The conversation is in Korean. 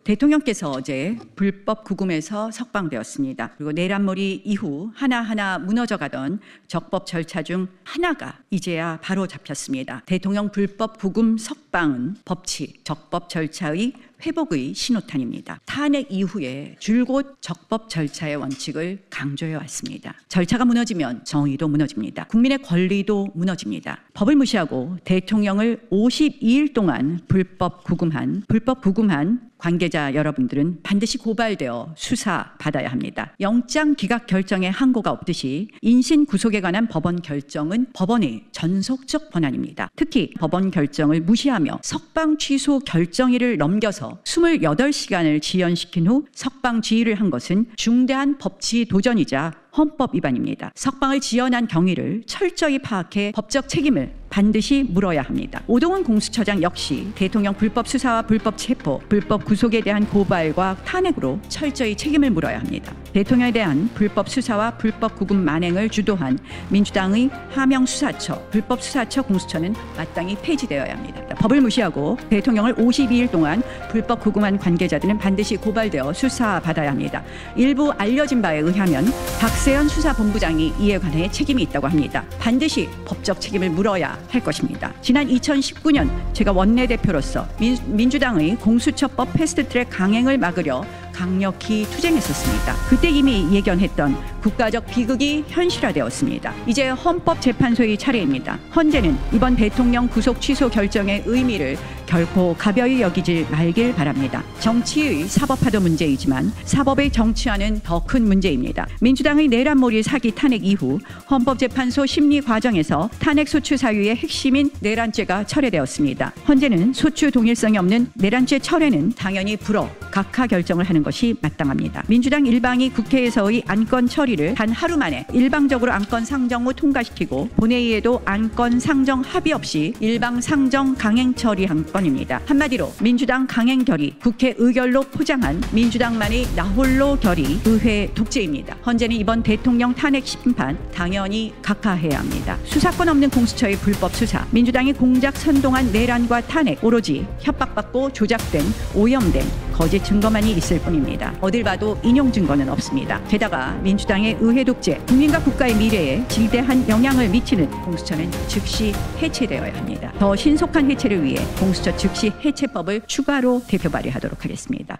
대통령께서 어제 불법 구금에서 석방되었습니다. 그리고 내란몰이 이후 하나하나 무너져가던 적법 절차 중 하나가 이제야 바로 잡혔습니다. 대통령 불법 구금 석방은 법치, 적법 절차의 회복의 신호탄입니다. 탄핵 이후에 줄곧 적법 절차의 원칙을 강조해 왔습니다. 절차가 무너지면 정의도 무너집니다. 국민의 권리도 무너집니다. 법을 무시하고 대통령을 52일 동안 불법 구금한 관계자 여러분들은 반드시 고발되어 수사받아야 합니다. 영장 기각 결정에 항고가 없듯이 인신 구속에 관한 법원 결정은 법원의 전속적 권한입니다. 특히 법원 결정을 무시하며 석방 취소 결정일을 넘겨서 28시간을 지연시킨 후 석방 지휘를 한 것은 중대한 법치 도전이자 헌법 위반입니다. 석방을 지연한 경위를 철저히 파악해 법적 책임을 반드시 물어야 합니다. 오동훈 공수처장 역시 대통령 불법 수사와 불법 체포, 불법 구속에 대한 고발과 탄핵으로 철저히 책임을 물어야 합니다. 대통령에 대한 불법 수사와 불법 구금 만행을 주도한 민주당의 하명수사처, 불법 수사처 공수처는 마땅히 폐지되어야 합니다. 법을 무시하고 대통령을 52일 동안 불법 구금한 관계자들은 반드시 고발되어 수사받아야 합니다. 일부 알려진 바에 의하면 박세현 수사본부장이 이에 관해 책임이 있다고 합니다. 반드시 법적 책임을 물어야 할 것입니다. 지난 2019년 제가 원내대표로서 민주당의 공수처법 패스트트랙 강행을 막으려 강력히 투쟁했었습니다. 그때 이미 예견했던 국가적 비극이 현실화되었습니다. 이제 헌법재판소의 차례입니다. 헌재는 이번 대통령 구속 취소 결정의 의미를 결코 가벼이 여기지 말길 바랍니다. 정치의 사법화도 문제이지만 사법의 정치화는 더 큰 문제입니다. 민주당의 내란몰이 사기 탄핵 이후 헌법재판소 심리 과정에서 탄핵 소추 사유의 핵심인 내란죄가 철회되었습니다. 헌재는 소추 동일성이 없는 내란죄 철회는 당연히 불허, 각하 결정을 하는 것이 마땅합니다. 민주당 일방이 국회에서의 안건 처리를 단 하루 만에 일방적으로 안건 상정 후 통과시키고 본회의에도 안건 상정 합의 없이 일방 상정 강행 처리한 건입니다. 한마디로 민주당 강행 결의, 국회 의결로 포장한 민주당만의 나홀로 결의, 의회 독재입니다. 헌재는 이번 대통령 탄핵 심판 당연히 각하해야 합니다. 수사권 없는 공수처의 불법 수사, 민주당이 공작 선동한 내란과 탄핵, 오로지 협박받고 조작된, 오염된 거짓 증거만이 있을 뿐입니다. 어딜 봐도 인용 증거는 없습니다. 게다가 민주당의 의회 독재, 국민과 국가의 미래에 지대한 영향을 미치는 공수처는 즉시 해체되어야 합니다. 더 신속한 해체를 위해 공수처 즉시 해체법을 추가로 대표 발의하도록 하겠습니다.